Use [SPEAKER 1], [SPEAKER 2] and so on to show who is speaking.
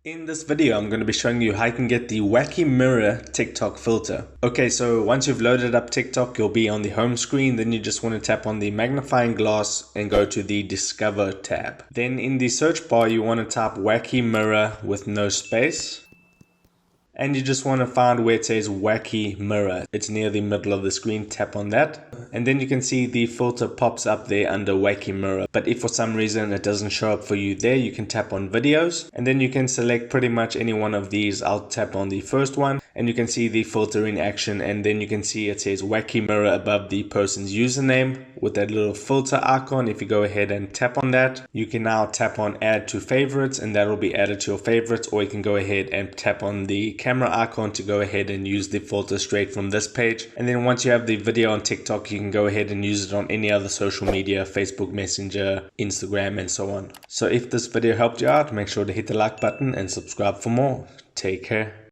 [SPEAKER 1] In this video, I'm going to be showing you how you can get the Wacky Mirror TikTok filter. Okay, so once you've loaded up TikTok, you'll be on the home screen. Then you just want to tap on the magnifying glass and go to the Discover tab. Then in the search bar, you want to type Wacky Mirror with no space. And you just want to find where it says Wacky Mirror. It's near the middle of the screen. Tap on that. And then you can see the filter pops up there under Wacky Mirror. But if for some reason it doesn't show up for you there, you can tap on videos. And then you can select pretty much any one of these. I'll tap on the first one. And you can see the filter in action. And then you can see it says Wacky Mirror above the person's username with that little filter icon. If you go ahead and tap on that, you can now tap on add to favorites and that will be added to your favorites. Or you can go ahead and tap on the camera icon to go ahead and use the filter straight from this page. And then once you have the video on TikTok, you can go ahead and use it on any other social media, Facebook Messenger, Instagram, and so on. So if this video helped you out, make sure to hit the like button and subscribe for more. Take care.